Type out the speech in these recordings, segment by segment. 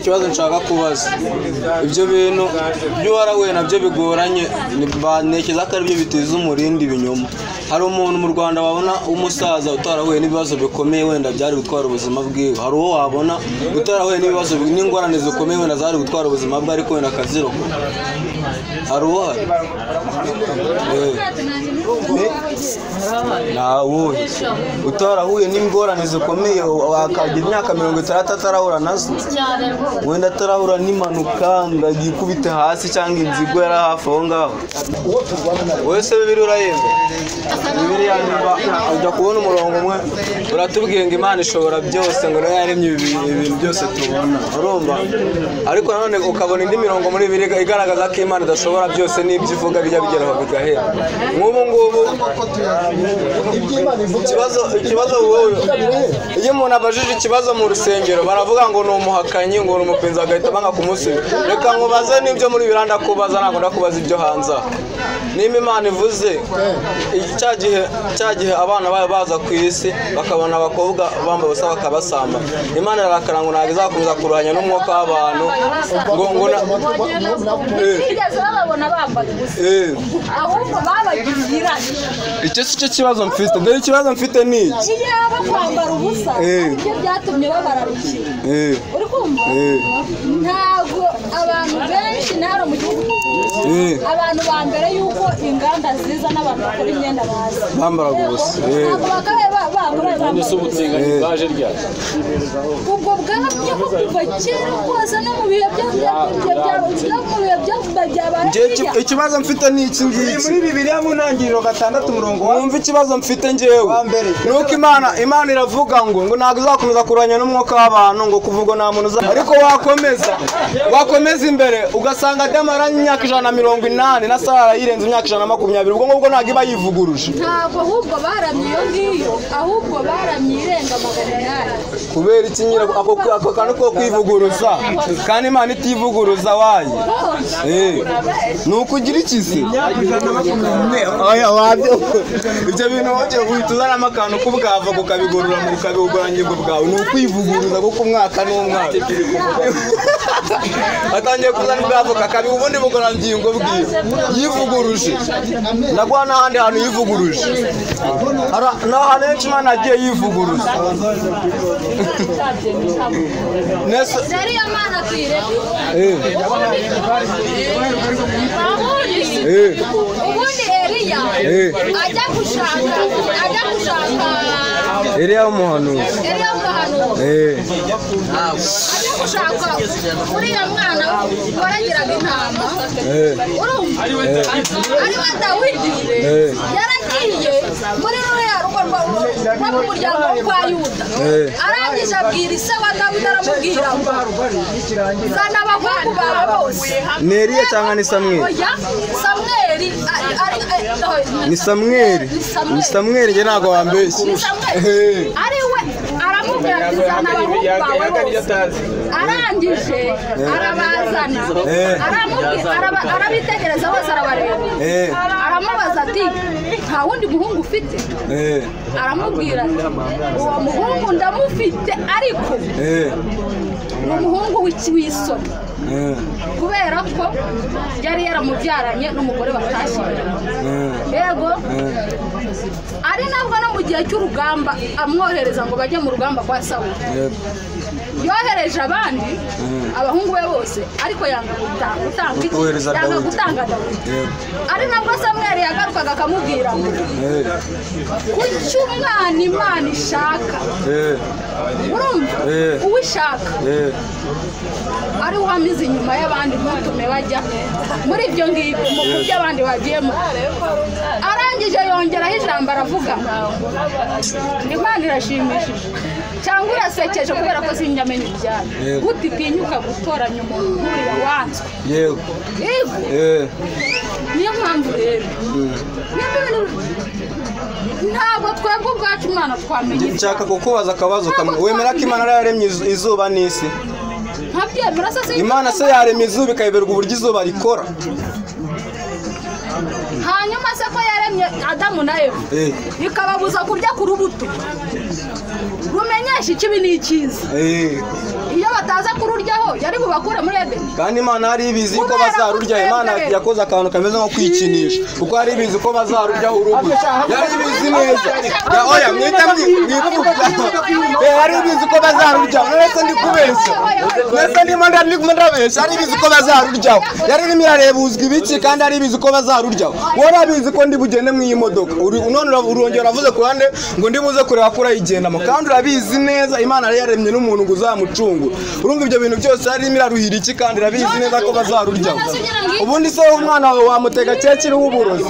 ikibazo nshaka kubaza ibyo bintu byo warahuye nabyo bigoranye banekeza ko ari byo biteza umurindi ibinyoma. Hari umuntu mu Rwanda wabona umusaza utarahuye n'ibibazo bikomeye wenda byari gutwara ubuzima bwiwe, hari uwo wabona utarahuye n'ibibazo n'ingorane zikomeye wenda zari gutwara ubuzima bwe ariko wenda akaziroka, hari uwo hari nawe utarahuye n'ingorane zikomeye wakagira imyaka 60 atarahura nazo, wenda atarahura n'impanuka ngo yikubite hasi cyangwa inzigo yari hafi aho ngaho. Wese bibiri urayemba bibiri yanyuma ujya kubona umurongo umwe uratubwiye ngo Imana ishobora byose, ngo nayo yaremye ibintu byose tubona, urumva? Ariko nanone ukabona indi mirongo muri bibiri igaragaza ko Imana idashobora byose n'ibyo ivuga bijya bigeraho bigahera. Nk'ubu ngubu ikibazo wowe iyo umuntu abajije ikibazo mu rusengero baravuga ngo ni umuhakanyi, ngo ni umupenzi, agahita banga kumusubiza. Reka nkubaze n'ibyo muri biranda kubaza, ntabwo ndakubaza ibyo hanze. Nimba Imana ivuze cya gihe abana bayo baza ku isi bakabona abakobwa bambaye ubusa bakabasamba, Imana irakara ngo ntabwo izakomeza kurwanya n'umwuka w'abantu ngo igeze babona bambaye ubusa ahubwo babagira. Icyo si cyo kibazo mfite, dore ikibazo mfite ni iki. Iyo kwambara ubusa ibyo byatumye babararukira, uri kumva? Ntabwo abantu benshi naro mu gihugu abantu bambere yuko inganda ziza n'abantu bakora imyenda baza bambara ubusa, ntabwo bakabe bambara n'ubutinganyi baje ryari ubwo bwabyo ko kuva kera kose no mu bihe byabaye. Ikibazo mfite ni iki ngiki muri Bibiliya mu ntangiriro 6 umurongo wumva ikibazo mfite ngewe nuko Imana iravuga ngo ntabwo izakomeza kurwanya n'umwuka w'abantu ngo kuvuga nta muntu ariko wakomeza imbere ugasanga Adamara imyaka 180 na Sara yirenze imyaka 120, ubwo ngubwo ntabwo iba yivuguruje. Ntabwo ahubwo baramye iyo ngiyo, ahubwo baramye irenga 800. Kubera iki nyira ako kantu ko kwivuguruza kandi Imana itivuguruza wayi nuko ugira ikisi ibyo bintu wongeye guhituzanamo akantu k'ubwava ukabigorora mu ukabigoranyirwa bwawe ni ukwivuguruza kuko umwaka n'umwaka atangiye kuzana ubwava kakabi ubundi bugorangingo bwiwe yivuguruje. Ndagwa n'ahandi hantu yivuguruje, n'ahantu henshi Imana agiye yivuguruza. Ubundi Eliya ajya gushaka Eliya umuhanuzi ajya gushaka uriya mwana waragiraga intama, urumva ari wa Dawidi yaragiye muri ruriya rugo rw'umuryango wo kwa Yuda, arangije abwira se wa Dawidi aramubwira ngo zana abahungu bawe bose. Ni Eliya cyangwa ni Samweli? Ni Samweli njye ntabwo wambeshye. Ari we aramubwira ati zana abahungu bawe bose, arangije arabazana arabitegereza bose arabareba, aramubaza ati nta wundi muhungu ufite? Aramubwira ati uwo muhungu ndamufite ariko ni umuhungu w'isoni, kubera ko yari yaramubyaranye n'umugore batashyingiranywe. Yego ari nabwo no mu gihe cy'urugamba amwohereza ngo bajye mu rugamba kwa Sawuli, yohereje abandi abahungu be bose ariko yanga gutanga Dawidi. Ari nabwo Samweli yagarukaga akamubwira ngo kuki umwana Imana ishaka, urumva uwishaka ari uhamize inyuma y'abandi ntutume bajya muri ibyo ngibyo mu byo abandi bagiyemo. Arangije yongeraho ijambo aravuga Imana irashimishije cyangwa irasekeje kubera ko sinjyamenye ibyayo, gute itinyuka gutoranya umuntu nk'uriya wanzwe. Yego niyo mpamvu rero ntabwo twebwe ubwacu Imana twamenye. Nshaka kukubaza akabazo kamwe, wemera ko Imana yaremye izuba n'isi? Ntabyemera. Imana se yaremye izuba ikayoberwa uburyo izuba rikora? hanyuma se ko yaremye Adamu na Eva ikababuza kurya ku rubuto rumenyesha ikibi n'icyiza iyo bataza kururyaho yari bubakure muri Edeni kandi Imana hari ibizi ko bazarurya Imana yakoze akantu kameze nko kwikinisha kuko hari ibizi ko bazaruryaho urubuto yari ibizi neza oya hari ibizi ko bazaruryaho nese ndi kubeshya nese ndimo ndabeshya hari ibizi ko bazaruryaho yari irimo irarebuzwa ibiki kandi hari ibizi ko bazaruryaho wowe abizi ko ndi bugende mu iyi modoka none urongera uravuze ku ruhande ngo ndi buze kureba ko urayigendamo kandi urabizi neza Imana yari yaremye n'umuntu ngo uzamucungu urumva ibyo bintu byose hari irimo iraruhira iki kandi irabizi neza ko bazaruryaho ubundi se umwana wawe wamutega keke iriho uburozi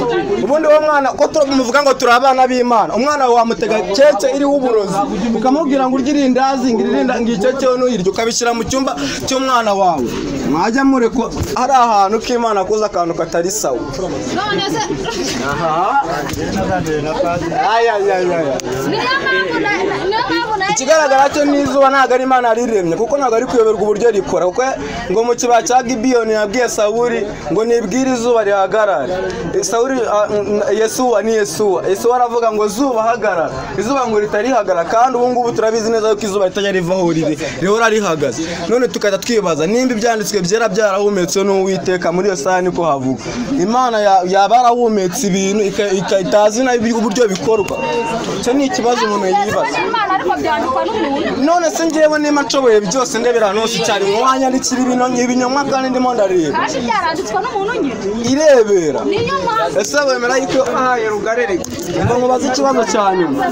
ubundi uwo mwana ko tumuvuga ngo turi abana b'Imana umwana wawe wamutega keke iriho uburozi ukamubwira ngo urye irindazi ngo ikeke n'uyirya ukabishyira mu cyumba cy'umwana wawe mwajya mureko hari ahantu k'Imana akoze akantu katari sawa none se ikigaragara cyo n'izuba ntabwo ari Imana yariremye kuko ntabwo ari kuyoberwa uburyo rikora kuko ngo mu kibaya cya Gibiyoni yabwiye Sawuli ngo nibwire izuba rihagarare Sawuli Yesuwa aravuga ngo zuba hagarara izuba ngo ritarihagarara kandi ubu ngubu turabizi neza yuko izuba ritajya rivaho rihora rihagaze none tukajya twibaza nimba ibyanditswe byera byarahumetse n'Uwiteka muri iyo saha niko havuga Imana yaba yarahumetse ibintu itazi uburyo bikorwa icyo ni ikibazo umuntu yibaza none se njyewe niba nshoboye byose ndebera hose cyari mwanya rikiri ibinyoma kandi ndimo ndareba kandi byaranditswe n'umuntu nyine irebera niyo mpamvu ese wemera yuko ahaye rugarere ngo mubaze ikibazo cya nyuma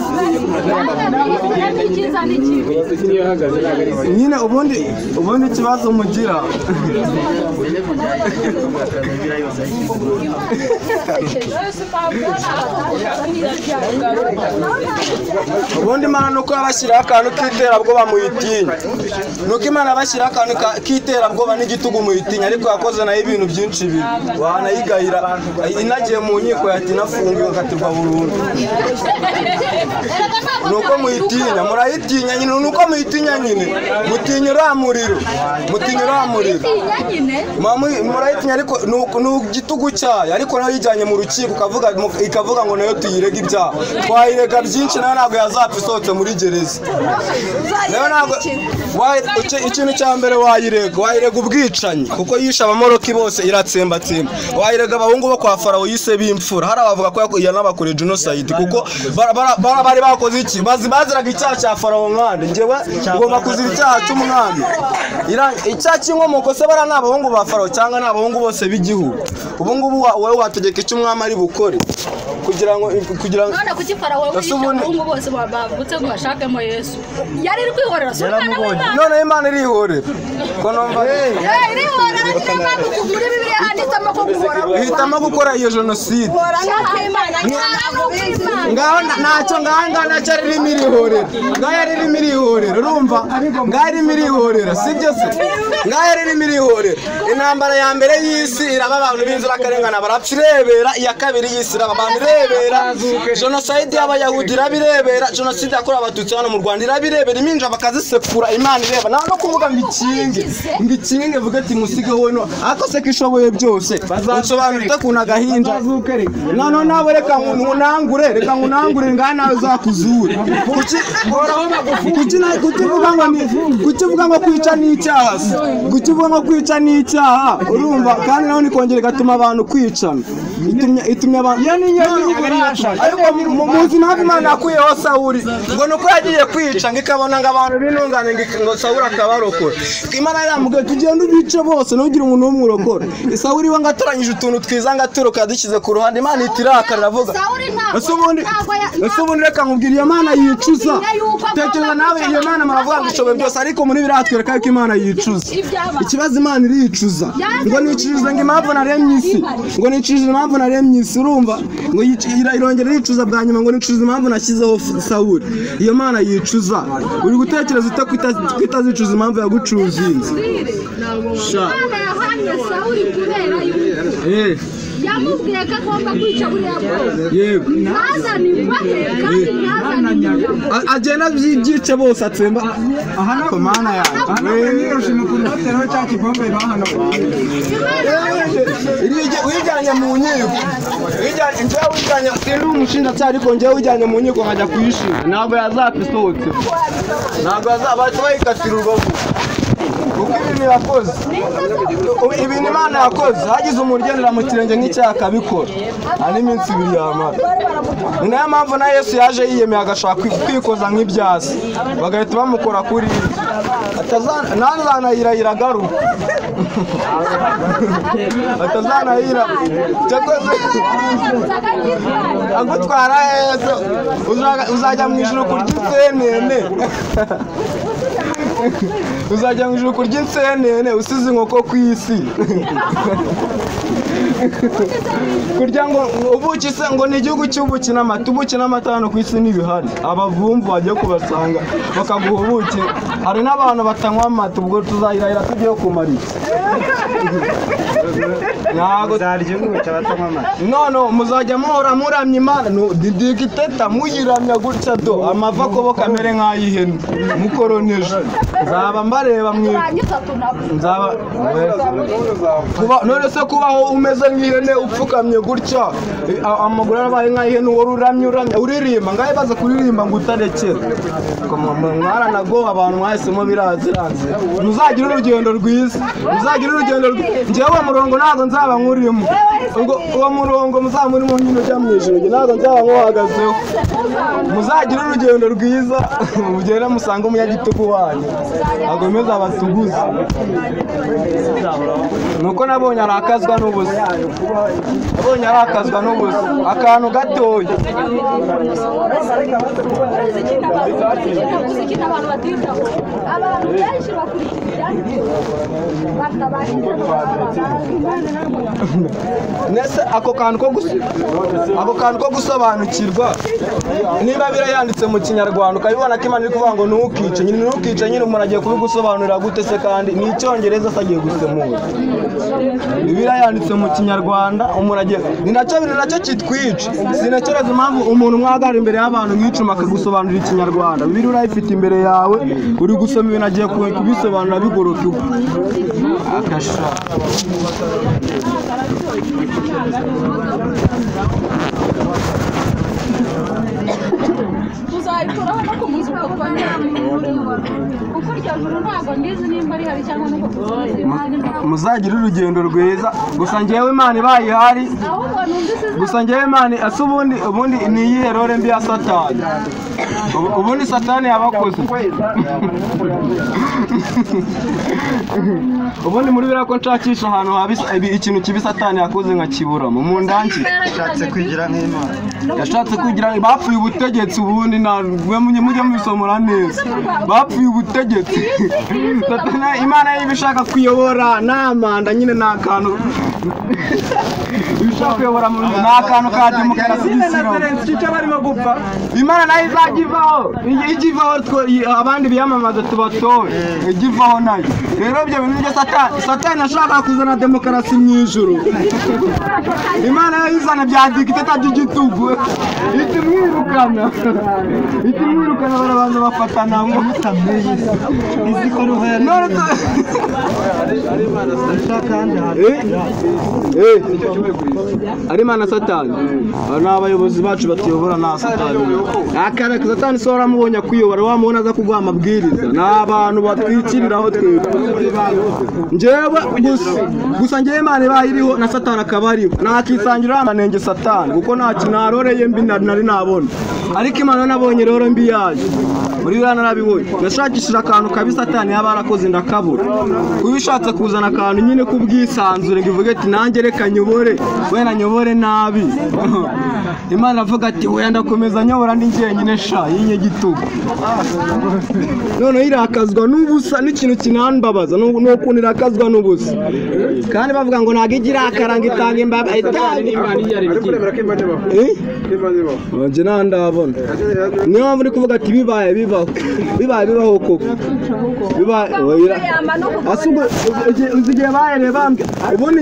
nyine ubundi ikibazo mugira ubundi Imana nuko yabashyiraho akantu k'iterabwoba muyitinya nuko Imana yabashyiraho akantu k'iterabwoba n'igitugu muyitinya ariko yakoze nayo ibintu byinshi bibi wanayigayira inagiye mu nkiko yahita inafungiwe akatirwa burundu nuko muyitinya murayitinya nyine nuko muyitinya nyine mutinya uriya muriro murayitinya ariko ni igitugu cyayo ariko nayo yijyanye mu rukiko ikavuga ngo nayo tuyirega ibyaha twayirega byinshi nayo ntabwo yazapfa isohotse muri gereza nayo ntabwo ikintu cya mbere wayirega ubwicanyi kuko yishe abamoroki bose iratsembatsemba wayirega abahungu bo kwa Farawo yise b'imfura hari abavuga ko yanabakoreye genocide kuko bari bakoze iki baziraga icyaha cya Farawo nkande njyewe ngomba kuzira icyaha cy'umwami icyaha cy'inkomoko se bara n'abahungu ba Farawo cyangwa n'abahungu bose b'igihugu ubu ngubu wowe wategeka icyo umwami ari bukore kugira ngo none kuki Farawo abahungu bose babutse ngo bashakemo Yesu yari iri kwihorera none Imana irihorera ko numva irihorera muri Bibiliya handitsemo ko guhora ihitamo gukora iyo jenoside ngaho ntacyo ririmo irihorera ngaho ririmo irihorera urumva ngaho ririmo irihorera sibyo se ngaho ririmo irihorera intambara ya mbere y'isi iraba abantu b'inzirakarengane barapfa irebera iya kabiri y'isi iraba abantu irebera jenoside y'abayahudi irabirebera jenoside yakorewe abatutsi hano mu Rwanda irabirebera iminja bakazisekura Imana ireba naho no kuvuga ngo ikinge vuga ati musige wowe no ako se kishoboye byose unsobanurira ukuntu agahinja none nawe reka nkunangure ngaha nawe zakuzura kukivuga ngo kwica n'icyaha kukivuga ngo kwica n'icyaha urumva kandi naho nikongera gatuma abantu kwicana itumye abantu ariko mu buzima bw'Imana yakuyeho Sawuli ngo nuko yagiye kwica ngikabona ngo abantu binungane ngo Sawuli akabarokora Imana yamubwiye tugende ubice bose ntugire umuntu w'umurokora Sawuli we ngatoranyije utuntu twiza ngaturuka dushyize ku ruhande Imana itirakarira avuga ese ubundi reka nkubwira iyo Mana yicuza tekereza nawe iyo Mana maravuga ngo ishoboye byose ariko muri biratwereka yuko Imana yicuza ikibazo Imana iricuza ngo nicicuza ngo impamvu naremye isi urumva ngo irongera iricuza bwa nyuma ngo nicuza impamvu nashyizeho Sawuli iyo Mana yicuza uri gutekereza utazicuza impamvu yagucuzinze yamubwiye ko agomba kwica buriya bwose yego ntazanirwa he kandi ntazanirwa agenda byice bose atsemba aha nako mana yawe wijyanye mu nkiko wijyanye uri umushinjacyaha ariko njyewe wijyanye mu nkiko nkajya kuyishinga ntabwo yazapfa isohotse ntabwo yazaba bayikatira urubavu kuko ibintu yakoze ibintu Imana yakoze hagize umuryenera mu kirenge nk'icyaha akabikora hari n'iminsi 2 yamara ni nayo mpamvu na Yesu yaje yiyemeye agashaka kwikoza nk'ibyasi bagahita bamukora kuri ntazanayirahira agaruka atazanahira cyakoze agutwara heza uzajya mu ijuru kurya insenene uzajya mu ijuru kurya insenene usize inkoko ku isi kurya ngo ubuki se ngo ni igihugu cy'ubuki n'amata ubuki n'amata hano ku isi n'ibihari abavumvu bagiye kubasanga bakaguha ubuki hari n'abantu batanywa amata ubwo tuzayirahira tugiye kumara iki ntabwo zarya ubuki abatanywa amata none muzajya muhora muramya Imana digiteta muyiramya gutya do amava ko kamere nk'ayihene mukoroneje nzaba mbareba nzaba none se kubaho umeze nk'ihene upfukamye gutya amaguru arabaye nk'ihene uramye uririmba ngahe baza kuririmba ngo utarekera mwaranago abantu mwahisemo biraziranze muzagira urugendo rwiza njyewe murongo ntabwo nzaba nkurimo uwo murongo muzaba murimo nyine ujya mu ijuru ntabwo nzaba nkuhagazeho muzagira urugendo rwiza mugenda musanga umunyagitugu wanyu agomeza abatuguze nuko nabonye arakazwa n'ubusa akantu gatoya abantu benshi nese ako kantu ko gusobanukirwa niba birayanditse mu kinyarwanda ukabibona ko Imana iri kuvuga ngo ntukice nyine umuntu agiye kubigusobanurira gute se kandi ni icyongereza se agiye gusemura birayanditse mu kinyarwanda umuntu agiye ni nacyo kitwica sinakereza impamvu umuntu mwagara imbere y'abantu nk'icuma akagusobanurira ikinyarwanda bibiri urayifite imbere yawe uri gusoma ibintu agiye kubisobanura bigoroka akasha tuzayituraho no ku munsi uko twongera kuko iryo joro ntabwo ngizi nimba ari hari cyangwa nuko muzagira urugendo rwiza gusa njyewe Imana ibaye ihari gusa njyewe Imana asa ubundi ni iyihe role mbi ya Satani ubundi Satani yabakoze ubundi muri bira ko nshakisha ahantu habisa ikintu kibi Satani yakoze nka kiburamo mu ndangi yashatse kwigira nk'Imana yashatse kwigira bapfuye ubutegetsi ubundi namwe mujye mubisomora neza bapfuye ubutegetsi Satani Imana y'ibishaka kuyobora n'amanda nyine n'akantu bishaka kuyobora mu n'akantu ka demokarasi barimo gupfa Imana nayo izagivaho abandi biyamamaza tubatore igivaho nayo rero ibyo bintu byo Satani ashaka kuzana demokarasi mu ijuru Imana yizana bya dictator by'igitugu itimwirukana barabanza bafatana ngo izikora none ari Imana Satani n'abayobozi bacu batuyobora na Satani akareka Satani so waramubonye kuyobora wamubona aza kuguha amabwiriza n'abantu batwikiriraho twebwe njyewe gusa njyewe Imana ibayiriho na Satani akabariho nakisangira amanenge Satani kuko nta kinaroreye mbi nari nabona ariko Imana nabonye rero mbi yaje muri bana narabibonye nashakishira akantu kabi Satani yaba arakoze ndakabura ubishatse kuzana akantu nyine kubwisanzure ngivuge ati nanjye reka nyobore we na nyobore nabi Imana avuga ati we ndakomeza nyobora ndi njyenyine sha yinye gitugu none irakazwa n'ubusa n'ikintu kinanbabaza n'ukuntu irakazwa n'ubusa kandi bavuga ngo nage igira akaranga itanga imbaba itani nje nandabona niyo mpamvu uri kuvuga ati bibaye bibaho koko uzigiye bahereye bambwe ubundi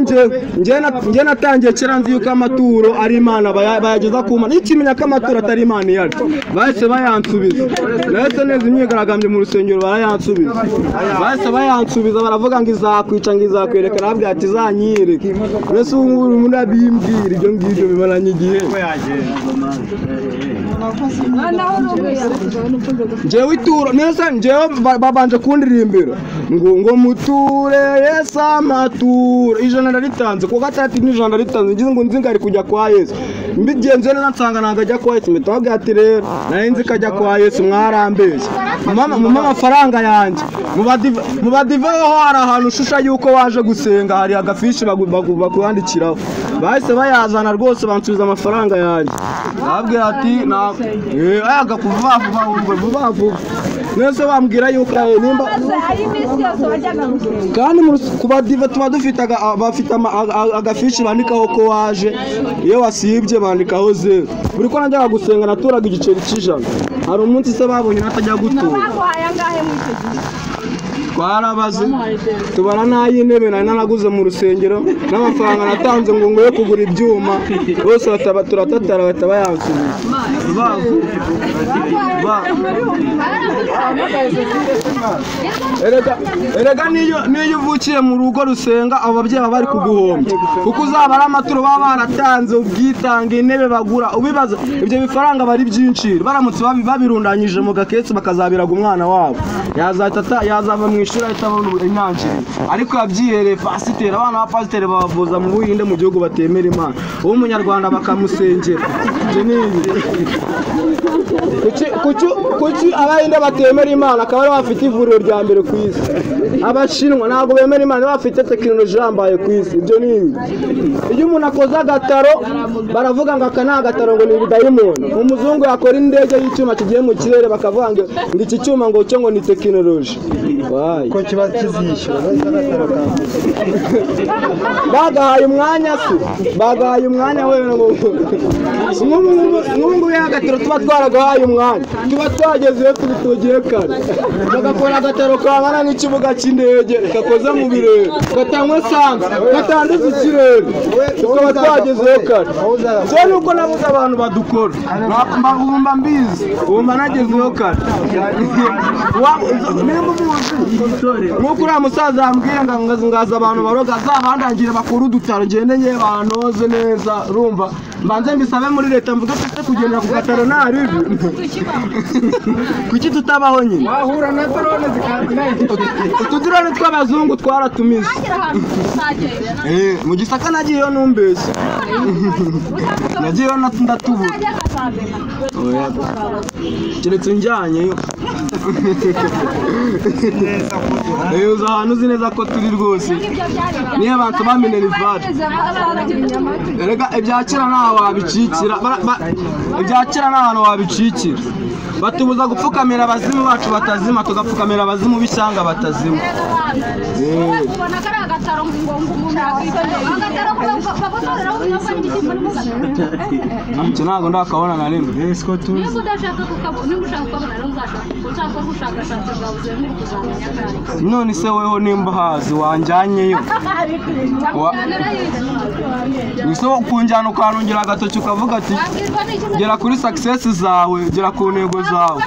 nje natangiye kera nzi yuko amaturo ari Imana bayageza ku Mana n'ikimenya ko amaturo atari Imana iyari bahise bayansubiza nahise neza imyigaragambye mu rusengero bayansubiza baravuga ngo izakwica ngo izakwereka nabwo ati izanyireke mbese ubu murabimbwira ibyo ngibyo bimaranye igihe njyewe ituro neza njyewe babanje kundirimbira ngo muture Yesu amaturo ijana naritanze ku gatatu n'ijana naritanze ngize ngo nzingari kujya kwa Yesu mbigenze neza nsanga nanga ajya kwa Yesu mbitwaga ati rero nari nzi kajya kwa Yesu mwarambeshye mama amafaranga yanjye mu badive ho hari ahantu ushusha yuko waje gusenga hari agafishi bakwandikiraho bahise bayazana rwose bansubiza amafaranga yanjye nabwira ati ayaga vuba nese bambwira yuko nimba kandi ku badive tuba dufite bafite agafishi bandikaho ko waje iyo wasibye bandikaho 0 buri ko najyaga gusenga naturaga igiceri cy'ijana hari umunsi se babonye natajya gutura twarabaze tubara n'ay'intebe nari naraguze mu rusengero n'amafaranga natanze ngo ngoye kugura ibyuma bose turatatara batabayansubiza erega niyo uvukiye mu rugo rusenga abo babyeyi bari kuguhombya kuko uzaba ari amaturo baba baratanze ubwitange intebe bagura ubibaza ibyo bifaranga bari byinshi baramutse babirundanyije mu gaketse bakazabiraga umwana wabo yazava mu ishuri atabona inyange ariko yabyihereye pasiteri abana ba pasiteri babavuza mu Buhinde mu gihugu batemera Imana uwo munyarwanda bakamusengera je nibi kuki Abahinde batemera Imana akaba ari bafite ivuriro rya mbere ku isi Abashinwa ntabwo bemera Imana bafite tekinoloji yambaye ku isi ibyo nibi iyo umuntu akoze agataro baravuga ngo aka ni agataro ngo ni ibidayimoni umuzungu yakora indege y'icyuma kigiye mu kirere bakavuga ngo iki cyuma ngo cyo ngo ni tekinoloji ko kiba kizishyura bagahaye umwanya se bagahaye umwanya wewe n'ubu y'agataro tuba twaragahaye umwanya tuba twagezeyo tugiye kare bagakora agataro kabana n'ikibuga cy'indege gakoze mu birere gatanywe sanze gatanduza ikirere tukaba twagezeyo kare so nuko nabuze abantu badukora mbumba mbizi ubumba nagezeyo kare nuko uriya musaza yambwiye ngo ngaza abantu baroga zabandangire bakora udutaro ngende nye banoze neza urumva mbanze mbisabe muri leta mvuga ko kugendera ku gataro nta ribi kuki tutabaho nyine wahura na drone utudrone tw'abazungu twaratumize mu Gisaka nagiyeyo numbese nagiyeyo ndatubura keretse njyanyeyo uza ahantu uzi neza ko turi rwose niyo abantu bamenera ivare erega ibyakira ntaho wabicikira ibyakira n'ahantu wabicikira batubuza gupfukamira abazimu bacu batazima tugapfukamira abazimu b'ishyanga batazima icyo ntabwo ndakabona na rimwe none se weho nimba uhazi wanjyanyeyo niso kunjyana ukanongera agatoki ukavuga ati gera kuri success zawe gera ku ntego zawe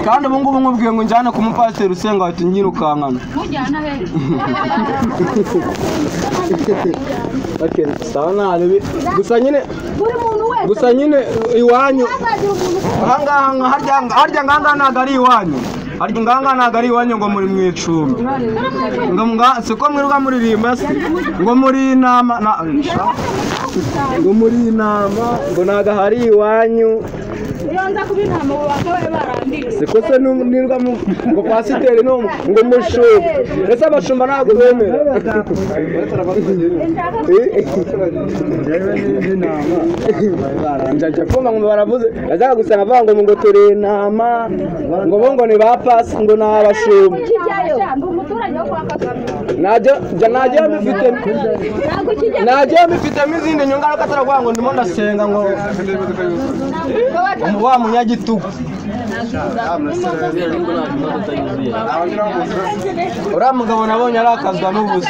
kandi ubu ngubu nkubwiye ngo njyane ku mupasiteri usenga wahita unyirukankana gusa nyine iwanyu harya ngaha ntabwo ari iwanyu harya ngaha ntabwo ari iwanyu ngo muri mu icumbi siko mwirirwa muririmba se ngo muri inama ngo muri inama ngo ntabwo hari iwanyu siko se nirwa ngo pasiteri no ngo mushumba ese abashumba ntabwo bemera njya kumva ngo baravuze yazaga gusanga avuga ngo turi intama ngo bo ngo ni ba pasi ngo ni abashumba umuturage wo kwa Kagame najya mbifitemo izindi nyungu ariko ataravuga ngo ndimo ndasenga ngo wa munyagitugu uriya mugabo nabonye arakazwa n'ubusa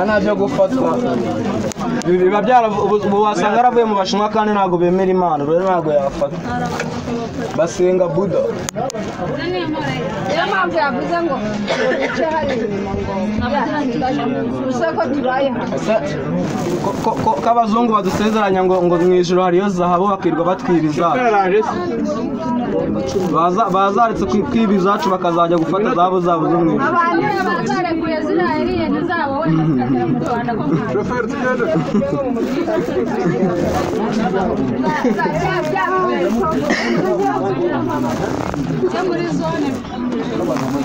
nabyo gufatwa biba wasanga aravuye mu Bashinwa kandi ntabwo bemera Imana rero ntabwo yafata basenga Buddha niyo mpamvu yavuze ngo icyo hari gusa ko tubaye ko abazungu badusezeranya ngo mu ijoro hariyo zahabu bakirwa batwiriza bazaretse kwiba izacu bakazajya gufata zabo zo mu ijoro abantu bazarekuye ziriya eriyeni zabo wenda bakagera mu Rwanda ko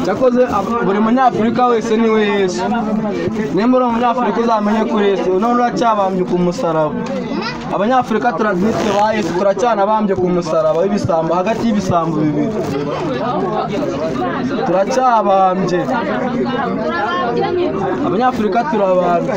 cyakoze buri munyafurika wese niwe Yesu nimba uri umunyafurika uzamenye kuri Yesu none uracyabambye ku musaraba abanyafurika turazitwe ba Yesu turacyanabambye ku musaraba w'ibisambo hagati y'ibisambo bibiri turacyabambye abanyafurika turabambye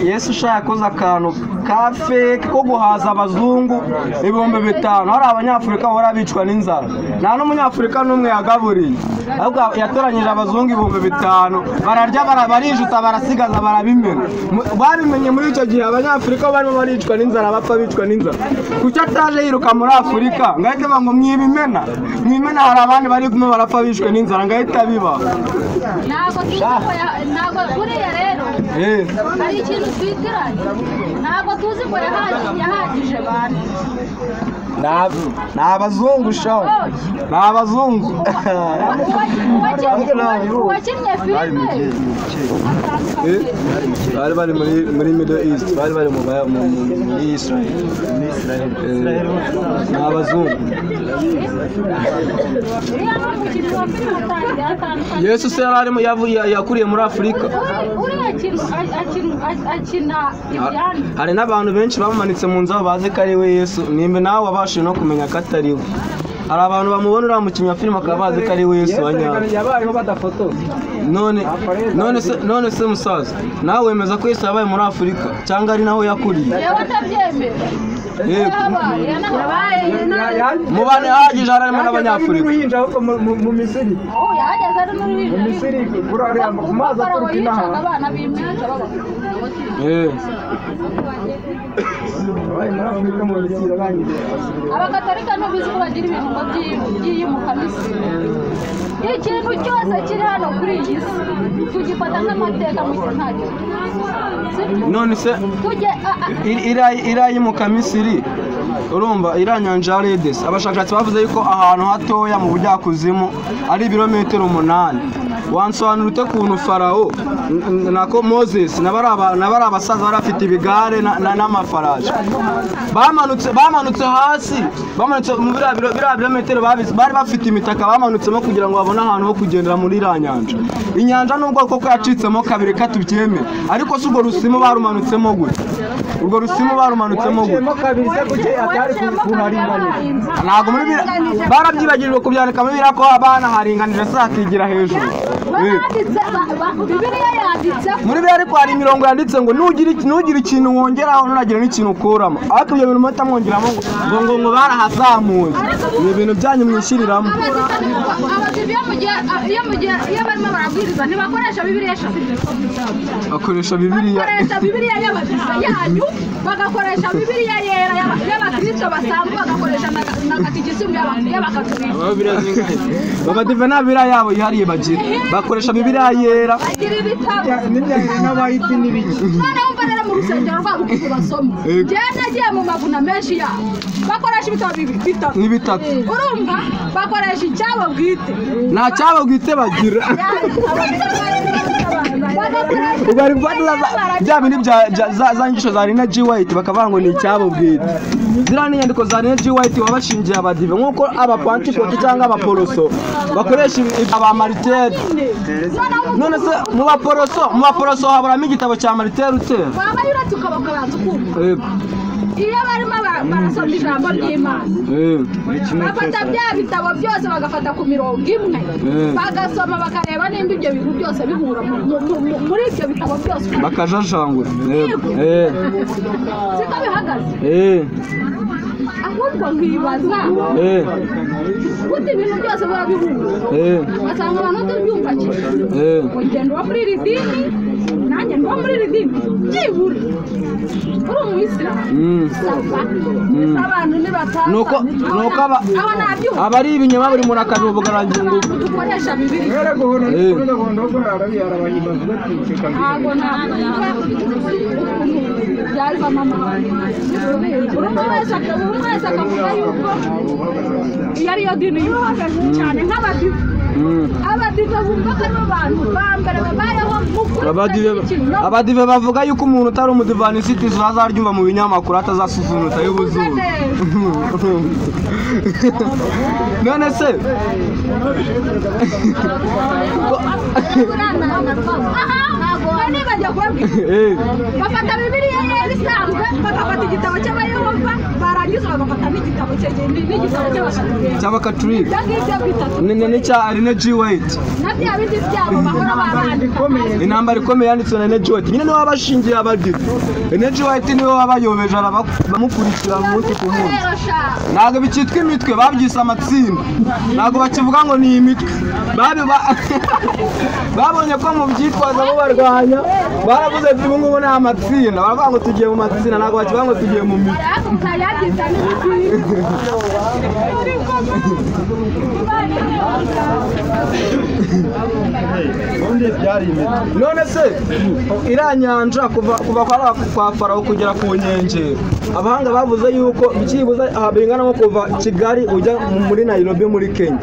Yesu ushaka koza akantu ka fake ko guhaza abazungu 5,000 hari abanyafurika bahora bicwa n'inzara nta n'umunyafurika n'umwe yagaburiye ahubwo yatoranyije abazungu 5,000 bararya barijuta barasigaza barabimena babimenye muri icyo gihe abanyafurika barimo baricwa n'inzara bapfa bicwa n'inzara kuki ataje yiruka muri Afurika ngahita ngo mwibimena hari abandi bari kumwe barapfa bicwa n'inzara ngahita biba ntabwo kuriya rero hari ikintu twitiranye ntabwo tuzi ko yahagije abantu ni abazungu shaho ni abazungu uwakinnye filime bari muri Middle East bari muri Israel ni abazungu Yesu se yari arimo yakuriye muri Afurika hari n'abantu benshi bamumanitse mu nzu bazi ko ari we Yesu nimba nawe wabashije no kumenya ko atari we hari abantu bamubona uriya mukinnyi wa filime akaba bazi ko ari we Yesu yabayeho badafotoza none se musaza nawe wemeza ko Yesu yabaye muri Afurika cyangwa ari naho yakuriye yewe atabyemera mu bantu yahagije harimo n'abanyafurika mu Misiri yahageze ari muri Misiri kurariya ku mazi aturuka inaha abana b'imyaka baba abakatorika n'ubizi ko bagira ibintu ngo by'iyimuka Misiri ikintu cyose kiri hano kuri iyi si tugifata nk'amateka mu ntacyo none se irayimuka Misiri urumva iriya nyanja ya Redes abashakashatsi bavuze yuko ahantu hatoya mu bujyakuzimu ari ibirometero 8 wansobanura ute kuntu Farawo nako Moses nabari abasaza bari afite ibigare n'amafaraje bamanutse hasi bamanutse mu biriya birometero bari bafite imitaka bamanutsemo kugira ngo babone ahantu ho kugendera muri iriya nyanja inyanja nubwo koko yacitsemo kabiri katubyeme ariko si urwo rusimu barumanutsemo gute urwo rusimu barumanutsemo gute ntabwo muri barabyibagirijwe kubyandika muri biriya ko abana haringanije se hakigira hejuru muri biriya ariko hari imirongo yanditse ngo nugira ikintu wongeraho ntunagira n'ikintu ukuramo ariko ibyo bintu muhita mwongeramo ngo barahazamuye ni ibintu byanyu mwishiriramo iyo barimo barabwiriza ntibakoresha Bibiliya eshatu bakoresha Bibiliya y'abadive yanyu bagakoresha Bibiliya yera y'abakristo basanzwe bagakoresha na katikisimu y'abakatolika abadive nta Bibiliya yabo yihariye bagira bakoresha Bibiliya yera n'abayiti n'ibiki noneho mva rero mu rusengero rwabo ukuntu basoma njyewe nagiye mu maguna menshi yabo bakoresha ibitabo bitatu urumva bakoresha icyabo bwite nta cyabo bwite bagira bari gufata bya bindi za ngisho za Rina G White bakavuga ngo ni icyabo bwite ziriya ni inyandiko za Rina G White wabashingiye abadive nk'uko abapantikoti cyangwa abaporoso bakoresha aba Martire none se mu baporoso haburamo igitabo cya Martire utera iyo barimo barasoma ijambo ry'Imana bafata bya bitabo byose bagafata ku mirongo imwe bagasoma bakareba nimba ibyo bintu byose bihura muri ibyo bitabo byose bakajajangura siko bihagaze ahubwo nkibaza gute ibintu byose barabihura basanga abantu tubyumva ugenda uba muri iri dini nanjye nduba muri iri dini byibura uri umuyisilamu abantu nibataza nuko abari ibinyoma buri muntu akabivugarangingo dukoresha bibiri ntabwo byariva mama buri wese akavuga yuko iyo ariyo dini yubahagaze cyane nk'abadive abadive bumva ko aribo bantu ba mbere babayeho abadive bavuga yuko umuntu utari umudivanisiti azaryumva mu binyamakuru atazasuzunuta y'ubuzuru none se bajya kubabwira bafata bibiliya yari isanzwe bagafata igitabo cy'abayehova barangiza bagafata n'igitabo cy'abakatolika n'icya Arine G. White na bya bindi byabo bahora babandika intambara ikomeye yanditswe na Arine G. White nyine niwe wabashingiye abadive Arine G. White niwe wabayobeje bamukurikira umunsi ku munsi ntabwo bikitwa imitwe babyise amatsinda ntabwo bakivuga ngo ni imitwe babonye ko mu byitwaza bo barwanya baravuze ati ubu ngubu ni amatsinda baravuga ngo tugiye mu matsinda ntabwo bakivuga ngo tugiye mu mitwe none se iriya nyanja kuva kwa Farawo kugera ku nkengero abahanga bavuze yuko byibuze bingana nko kuva Kigali ujya muri Nairobi muri Kenya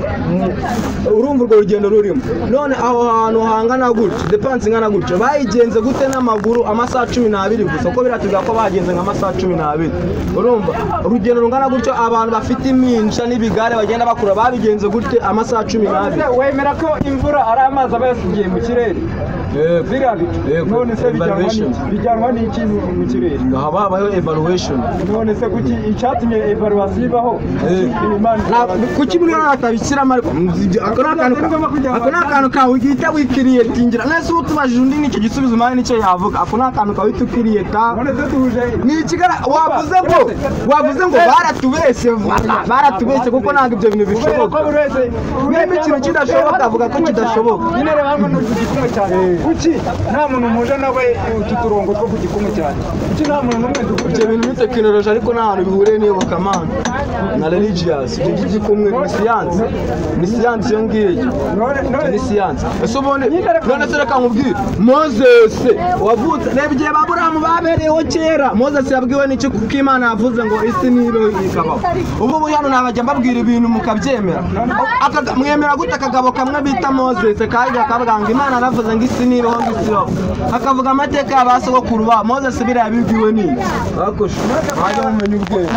urumva urwo rugendo rurimo none aho hantu hangana gutyo depanse ingana gutyo bayigenze gute n'amaguru amasaha 12 gusa ko biratubwira ko bagenze nk'amasaha 12 urumva urugendo rungana gutyo abantu bafite iminja n'ibigare bagenda bakura babigenze gute amasaha 12 wemera ko imvura ari amazi aba yasigiye mu kirere none se bijyanwa n'iki mu kirere habayeho evaluation none se kuki icyatumye evaluation ibaho kuki muri atabikiramo ako n'akantu kawe ugihita wikiriye tingira nese ubu tubajije undi n'icyo gisubizo umwanya nicyo yavuga ako n'akantu kawe uhita ukiriye ta ni ikigara wavuze ngo baratubeshye kuko ntabwo ibyo bintu bishoboka niba ikintu kidashoboka avuga ko kidashoboka nyine reba hano ni ku gikumwe cyane kuki nta muntu muje nawe utu turongo two ku gikumwe cyane kuki nta muntu n'umwe dukuriye ibyo bintu ni tekinoloji ariko nta hantu bihuriye n'iyobokamana na religious ibyo by'igikumwe ni siyansi iyo ngiyo ni siyansi ese ubundi none se reka nkubwire Moses wavutse reba igihe Aburahamu babereyeho kera Moses yabwiwe n'iki kuko Imana yavuze ngo isi nibe ikabaho ubu hano nabajya mbabwira ibintu mukabyemera mwemera gute akagabo kamwe bita Moses kaje akavuga ngo Imana aravuze ngo isi nibeho ngisiho akavuga amateka y'abasogokuru ba Moses biriya bibwiwe ni bakosha baje mumenye ubwenge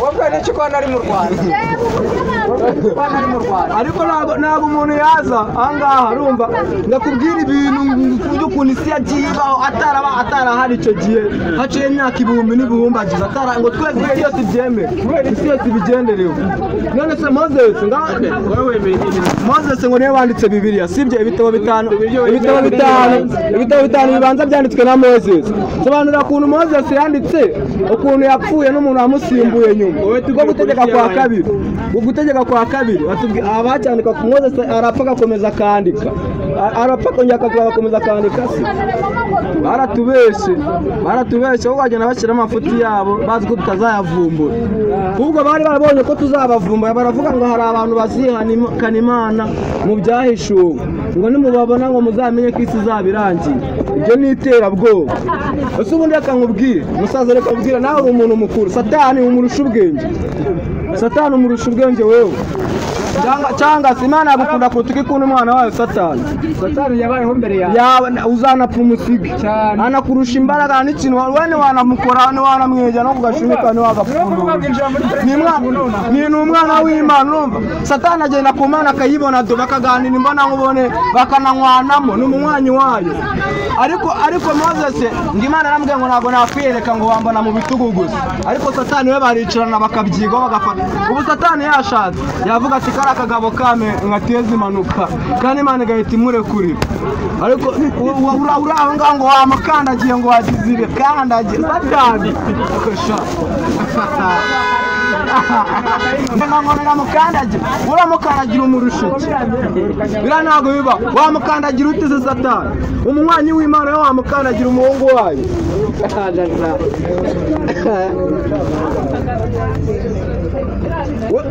wowe n'iki ko nari mu Rwanda ariko ntabwo umuntu yaza ahangaha arumva ngakubwira ibintu by'ukuntu isi yagiye ibaho atarahari icyo gihe haciye imyaka ibihumbi n'ibihumbi agize ngo twese isi yose ibyemere isi yose ibigenderewe none se Moses ngo niwe wanditse Bibiliya sibyo ibitabo bitanu bibanza byanditswe na Moses sobanura ukuntu Moses yanditse ukuntu yapfuye n'umuntu wamusimbuye nyuma gutegeka kwa kabiri abacyandika ku Moses arapfa agakomeza akandika arapfa kongera agakomeza akandika baratubeshye aho bagenda bashyira amafuti yabo bazi ko tutazayavumbura ahubwo bari barabonye ko tuzabavumbura baravuga ngo hari abantu bazihana Imana mu byahishuwe ngo nimubabona ngo muzamenye ko isi izaba irangiye ibyo ni iterabwoba ese ubundi reka nkubwire musaza reka nkubwire nawe uri umuntu mukuru Satani umurusha ubwenge Satani umurusha ubwenge wewe cyangwa se Imana yagukunda kuruta ikunda umwana wayo Satani yabayeho mbere yawe uzanapfa umusigi cyane anakurusha imbaraga n'ikintu wene wanamukora wanamweja no kugashimika ni wagapfundura ni umwana w'Imana urumva Satani agenda ku Mana akayibona do bakaganira imbona nkubone bakananywanamo n'umunywanyi wayo ariko Moses ngimana aramubwiye ngo ntago nakwiyereka ngo bambona mu bitugu gusa ariko Satani we baricarana bakabyiga bagafata ubu Satani yashatse yavuga ati kara akagabo kame ngateze impanuka kandi Imana igahita imurekurira ariko uraho ngaho ngo wamukandagiye ngo wagizire kandagiye Satani akasha ngana mukandagiye uramukandagira umurusho bira ntago biba wamukandagira utize Satani umunywanyi w'Imana yo wamukandagira umuhungu wayo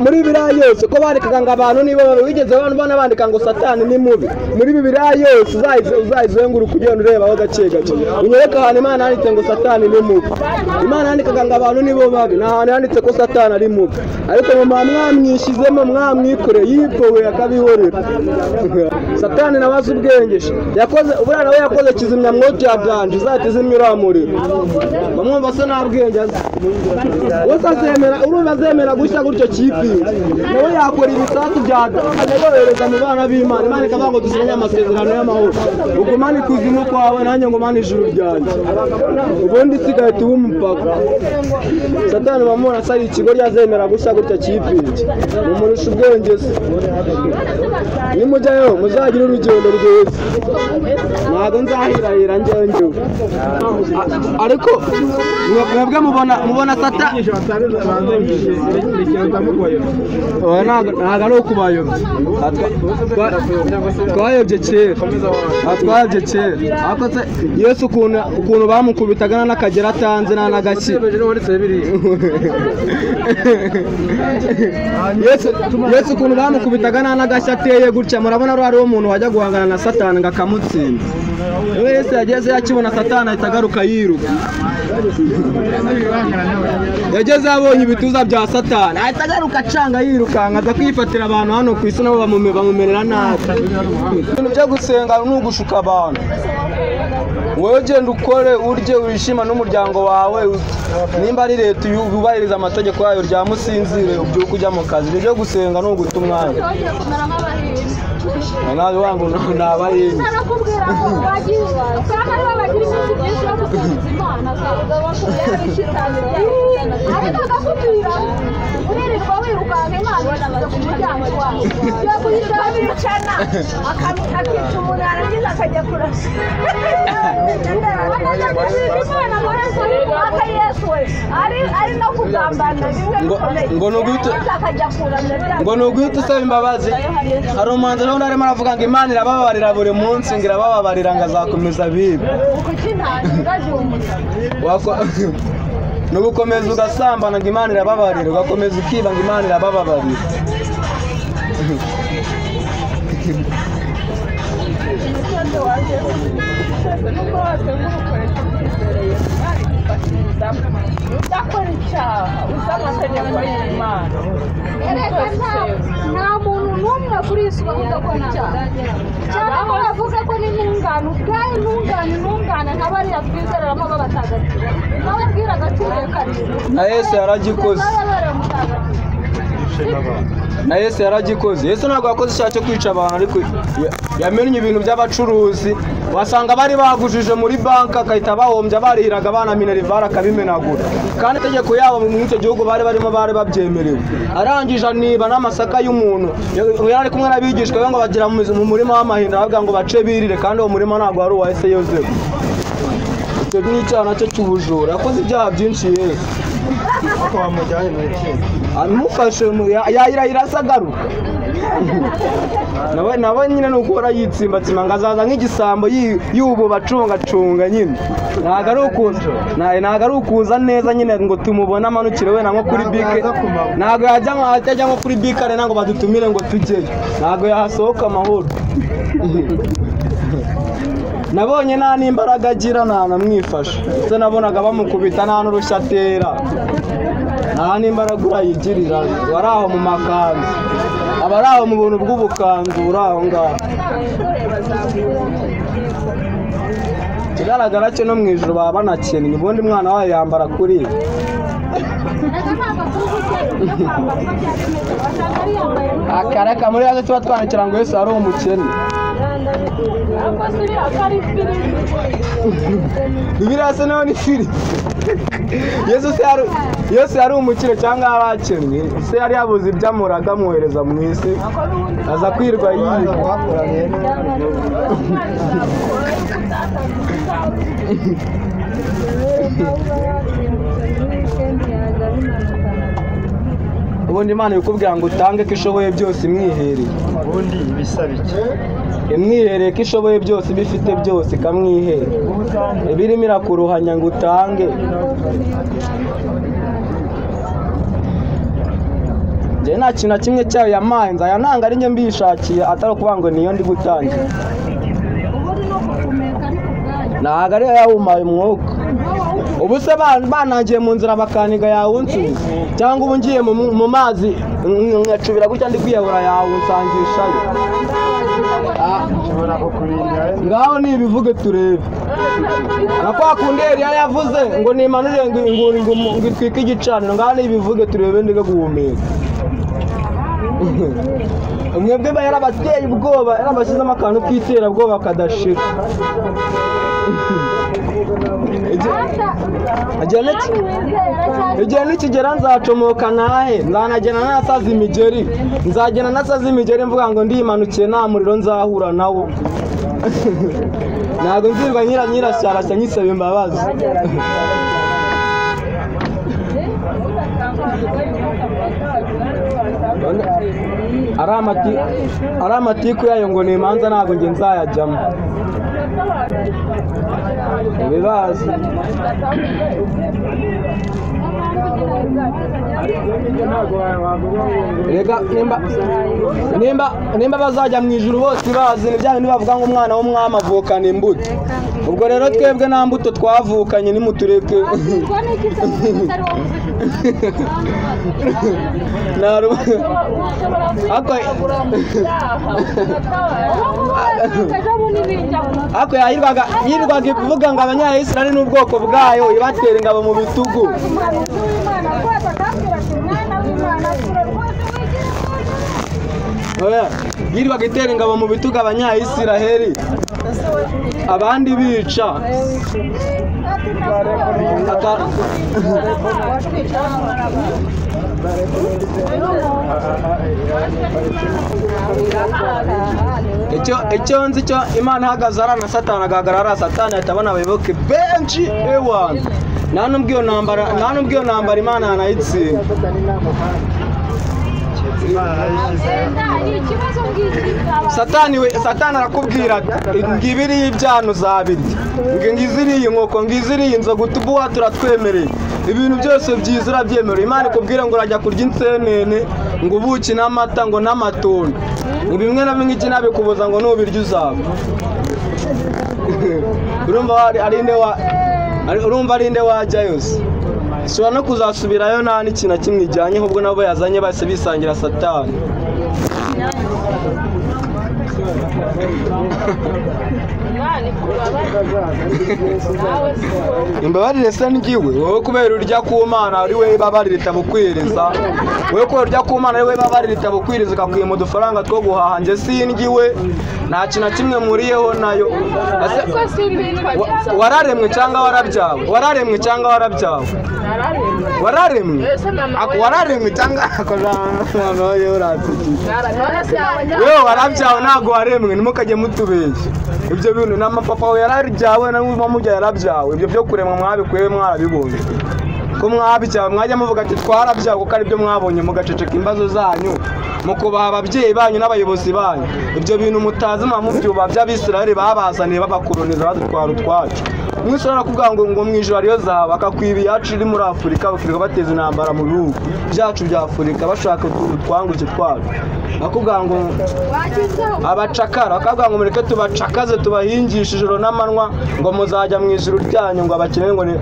muri Bibiliya yose ko bandikaga ngo abantu nibo wigeze abantu bandika ngo Satani ni mubi muri Bibiliya yose uzayizenguruka ugenda ureba aho gake unyereka ahantu Imana yanditse ngo Satani ni mubi Imana yandikaga ngo abantu nibo babi nta hantu yanditse ko Satani ari mubi ariko mu mwamwishizemo mwamwikore yipowe akabihorera Satani nabaza ubwengesha yakoze uburana we yakoze kizimya mwoto ya danje zatizimya uramuriro bamwumva se nabwenge wose azemera urumva azemera gushya gutyo kipinze nawe yakora ibisatu bya akayohereza mu bana b'Imana Imana ikavuga ngo dusenye amasezerano y'amahoro ugumane kuzimu kwawe nanjye ngo mane ijuru ryanjye ubundi sigaye tuwumupaka Satani bamubona sari ikigo ryazemera gushya gutyo kipinze mumurusha ubwenge se nimujyayo muzagira urugendo rwiza ntago nzahirahira njyewe ariko mwebwe mubona Satani ntago ari ukubayobya twayobye kera ariko se Yesu ukuntu bamukubitaga n'akagera atanze n'agashyi Yesu ukuntu bamukubitaga n'agashyi ateye gutya murabona ari umuntu wajya guhangana na Satani ngo akamutsinda Yesu yageze yakibona Satani ahita agaruka yiruka yageze abonye ibituza bya Satani ahita agaruka acanga yirukanka aza kwifatira abantu hano ku isi nabo bamumerera nabi ibintu byo gusenga n'ugushuka abantu wowe genda ukore urye urishima n'umuryango wawe nimba ari leta yubahiriza amategeko yayo ryamusinzire ubyuka ujya mu kazi byo gusenga no guta umwanya nawe wangu nabayindi narakubwira ngo wagiye kandi ari bagira iminsi byinshi yo gusenga Imana akavuga bakubwira ishitani ariko akakubwira uririrwa wirukanka Imana yashyize ku muryango wawe yo kuyisaba bicana akica umuntu yarangiza akajya kurasa Imana amaraso aka Yesu we ari no kugambana bimwe bikomeye ngo nuguhita usaba imbabazi hari umanza n'undi arimo aravuga ngo Imana irababarira buri munsi ngo irababarira ngo azakomeza bibe nugukomeza ugasambana ngo Imana irababarira ugakomeza ukiba ngo Imana irababarira udakora icyaha uzi amategeko y'Imana nta muntu n'umwe kuri iyi si udakora icyaha cyane ko bavuga ko n'intungane ubwayo intungane nka bariya twizereramo b'abatagatifu nawe bwira agaciro karindwi na Yesu yaragikoze na Yesu yaragikoze Yesu ntabwo yakoze icyaha cyo kwica abantu ariko yamenye ibintu by'abacuruzi wasanga bari bagujije muri banki akahita bahombya barihiraga abana minerivare akabimenagura kandi itegeko yabo mu icyo gihugu bari babyemerewe arangije niba n'amasaka y'umuntu yari ari kumwe n'abigishwa be ngo bagera mu murima w'amahinda bavuga ngo bace birire kandi uwo murima ntabwo wari uwa ese Yozefu icyo ni icyaha nacyo cy'ubujura yakoze ibyaha byinshi Yesu amufashe yayirahira asagaruka nawe nyine nukora yitsimbatsima ngo azaza nk'igisambo y'ubu bacungacunga nyine ntabwo ari ukuza neza nyine ngo tumubone amanukire wenda nko kuri bike ntabwo yajya nko kuri bike arena ngo badutumire ngo tujyeyo ntabwo yahasohoka amahoro nabonye nta n'imbaraga agira nta namwifasha ndetse nabonaga bamukubita nta n'urushyi atera nta n'imbaraga urayigirira wari aho mu makanzu aba ari aho mu buntu bw'ubukanzu uri aho ngaho ikigaragara cyo no mu ijoro baba banakennye ubundi mwana wayo yambara kuri akareka muri yaje tuba twanakira ngo Yesu ari umukene Bibiliya se naho ni firi Yesu yari umukire cyangwa yarakennye se yari yabuze ibyamuraga amwohereza mu isi aza kwirwa yiga ubundi Imana ikubwira ngo utange ko ishoboye byose imwihereye ubundi ibisaba iki imwihereye ko ishoboye byose ibifite byose ikamwihere ibirimo irakuruhanya ngo utange njye nta kintu na kimwe cyayo yamaye nzaya nanga ari njye mbishakiye atari ukuvuga ngo niyo ndi gutangira ntabwo ariyo yawumaye umwuka ubu se banangiye mu nzira bakaniga yawunsubiza cyangwa ubu ngiye mu mazi nkacubira gutya ndi kwiyahura yawunsangishayo ngaho nibivuge turebe na kwa kundi Eliya yavuze ngo nimanure ngo itwike igicaniro ngaho nibivuge turebe ndige guhumeka umwebwe yarabateye ubwoba yarabashyizemo akantu k'iterabwoba kadashira igihe nikigera nzacomoka nahe nzanagena nasaza imigeri nzagena nasaza imigeri mvuga ngo ndimanukiye nta muriro nzahura nawo ntabwo nzirwa nyirashyarashya nyisaba imbabazi ari amatiku yayo ngo ni imanza ntabwo njye nzayajyamo ibibazo rega nimba bazajya mu ijuru bose bazi ni bya bindi bavuga ngo umwana w'umwami avukana imbuto ubwo rero twebwe nta mbuto twavukanye nimutureke ako yirwaga ivuga ngo abanyayisiraheli n'ubwoko bwayo ibatera ingabo mu bitugu yirwaga itera ingabo mu bitugu abanyayisiraheli abandi bica icyo nzi cyo Imana ihagaze ari na Satani agahagarara ari Satani ahita abona abayoboke benshi ewana nta n'ubwo iyo ntambara Imana yanayitsinda Satani arakubwira ngibiri ibyano zabirya ngiziriye inkoko ngiziriye inzoga utubuwa turatwemereye ibintu byose byiza urabyemerera Imana ikubwira ngo urajya kurya insenene ngo ubuki n'amata ngo n'amatunda ngo bimwe na bimwe iki nabikubuza ngo nubirya uzaba urumva ari nde wajya yose ushobora no kuzasubirayo nta n'ikintu na kimwe ijyanye ahubwo nabo yazanye bose bisangira Satani imbabarire se ngiwe wowe kubera urya ku Mana ari we babarira itabukwiriza wowe kubera urya ku Mana ari we babarira itabukwiriza ukakwiye mu dufaranga two guhaha nje singiwe nta kintu na kimwe muriyeho nayo wararemwe cyangwa warabyawe wararemwe cyangwa warabyawe wararemwe cyangwa wewe warabyawe ntabwo waremwe nimukajye mutubeshya ibyo bintu n'amapapa we yarabyawe n'umumujya yarabyawe ibyo byo kuremwa mwabikuye mwarabibonye ko mwabyawe mwajya muvuga ati twarabyawe kuko ari byo mwabonye mugaceceka imbazo zanyu mukubaha ababyeyi banyu n'abayobozi banyu ibyo bintu mutazi mubyuba by'Abisiraheli babazaniye babakoloniza badutwara utwacu mwishora kuvuga ngo mwijoro ariyo zahabu akakwiba iyacu iri muri Afurika bakirirwa bateza intambara mu bihugu byacu bya Afurika bashaka utwanguke twacu akubwira ngo abacakara akavuga ngo mureke tubacakaze tubahingisha ijoro n'amanywa ngo muzajya mu ijuru ryanyu ngo abakeneye ngo ni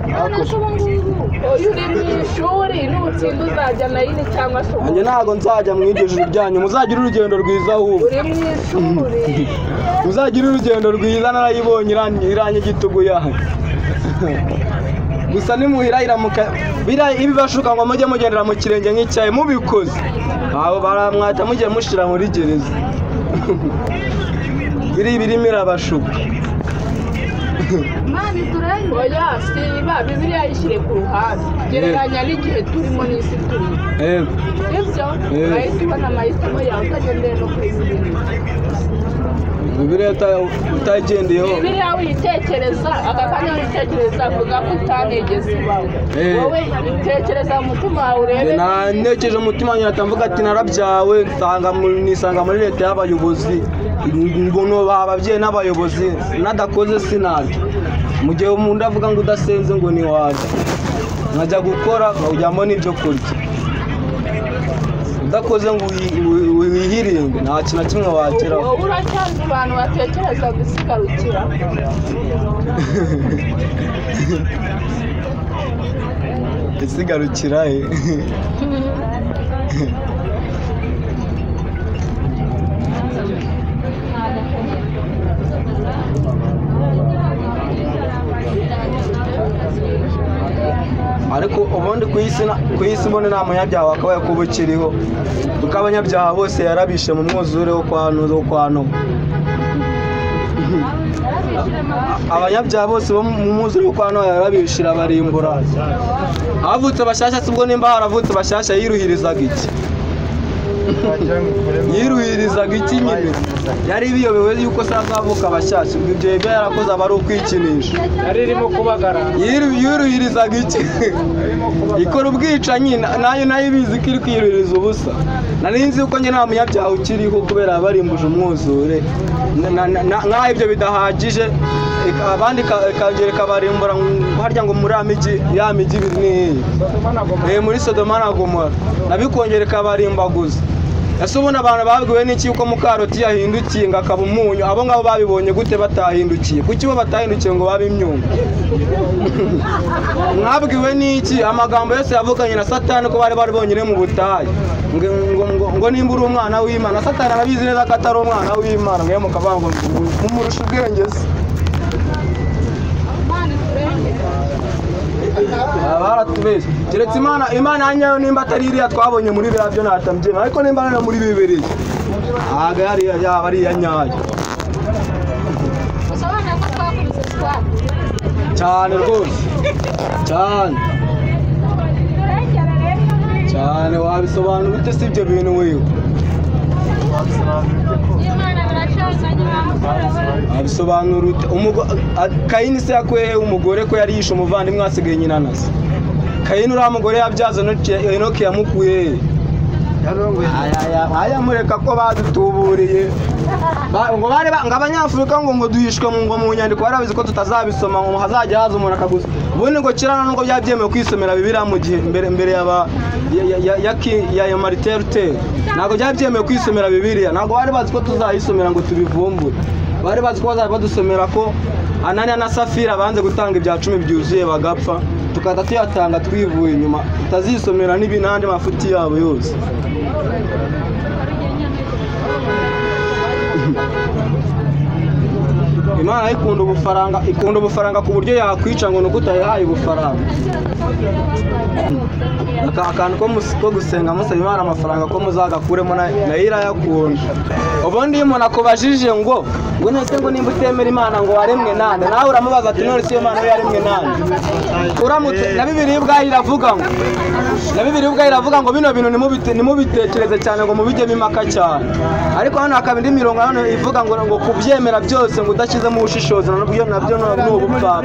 uyu uri mu ishuri n'utsinda uzajya nayini cyangwa se nanjye ntabwo nzajya mu iryo juru ryanyu muzagira urugendo rwiza ahubwo uri mu ishuri muzagira urugendo rwiza narayibonye iranye igitugu yanyu gusa nimuhirahira ibi bashuka ngo mujye mugendera mu kirenge nk'icyayi mubikoze abo baramwata mujye mushira muri gereza birimo irabashuka mani turenge oya siba bibiliya yishyire ku ruhande gereranya n'igihe turimo n'isi turimo ibyo urahita ubona amahitamo yawe utagendeye no kuri bibiliya utagendeyeho bibiliya witekereza aka kanya witekereza avuga ko utanigeze ibaho wowe itekereza mu mutima wawe urebe nanekeje umutima wanjye atamvuga ati narabyawe nisanga muri leta y'abayobozi ngono ababyeyi n'abayobozi nadakoze sinarya mu gihe umuntu avuga ngo udasenze ngo ni waje nkajya gukora ujyamo n'ibyo kurya udakoze ngo wihirinde nta kintu na kimwe wageraho wowe uracyanze abantu batekereza gusigarukira isigarukira ariko ubundi ku isi mbone nta munyabyaha wakabaye kuba ukiriho kuko abanyabyaha bose yarabishe mu mwuzure wo kwa Nowa abanyabyaha bose bo mu mwuzure wo kwa Nowa yarabishira barimbura havutse bashyashya ubwo nimba haravutse bashyashya yiruhirizaga iki yiruhirizaga iki nyine yari biyobewe yuko sazavuka bashyashya ubwo ibyo yari yarakoze aba ari ukwikinisha yari irimo kubagara yiruhirizaga iki ikora ubwicanyi nayo ibizi ko iri kwiruhiriza ubusa nari nzi yuko njye nta munyabyaha ukiriho kubera barimbuje umwuzure nk'aho ibyo bidahagije abandi ikagereka barimbura harya ngo muri ya migi ibiri ni muri Sodoma na Gomora nabikongera ikabarimbaguza ese ubona abantu babwiwe n'iki yuko Mukaroti yahindukiye ngo akaba umunyu abo ngabo babibonye gute batahindukiye kuki bo batahindukiye ngo babe imyungu mwabwiwe n'iki amagambo yose yavuganye na Satani ko bari bonyine mu butayu ngo nimba uri umwana w'Imana Satani arabizi neza ko atari umwana w'Imana mwe mukavuga ngo mumurusha ubwenge se baratubeshye keretse imana yanyayo nimba atari iriya twabonye muri biriya byo natabyema ariko nimba no muri Bibiliya ntabwo yaba ari iya nyayo cyane rwose cyane wabisobanura ute si ibyo bintu wewe abisobanura ute Kayini se yakuye umugore ko yari yishe umuvandimwe asigaye nyina nase Kayini uriya mugore yabyaza Enoki yamukuye aya mureka ko badutuburiye ngo abanyafurika ngo duhishwe ngo mu nyandiko barabizi ko tutazabisoma ngo hazajya haza umuntu akaguza ubundi ngo kirana nubwo byabyemewe kwisomera Bibiliya mu gihe mbere ya Martin Luther ntabwo byabyemewe kwisomera Bibiliya ntabwo bari bazi ko tuzayisomera ngo tubivumbure bari bazi ko bazajya badusomera ko Ananiya na Safira banze gutanga ibya 10 byuzuye bagapfa tukahita tuyatanga twivuye inyuma tutazisomera n'ibinandi mafuti yabo yose Imana ikunda ubufaranga ku buryo yakwica ngo nuko utayihaye ubufaranga akantu ko gusenga musaba Imana amafaranga ko muzagakuremo nayo irayakunda ubundi iyo umuntu akubajije ngo nese ngo nimba utemera Imana ngo waremwe nande nawe uramubaza ati none si Imana yaremwe nande uramutse na Bibiliya iravuga ngo bino bintu nimubitekereze cyane ngo mubijyemo impaka cyane ariko hano hakaba indi mirongo hano ivuga ngo kubyemera byose ngo udashyizemo ubushishozi nabyo ni ubupfapfa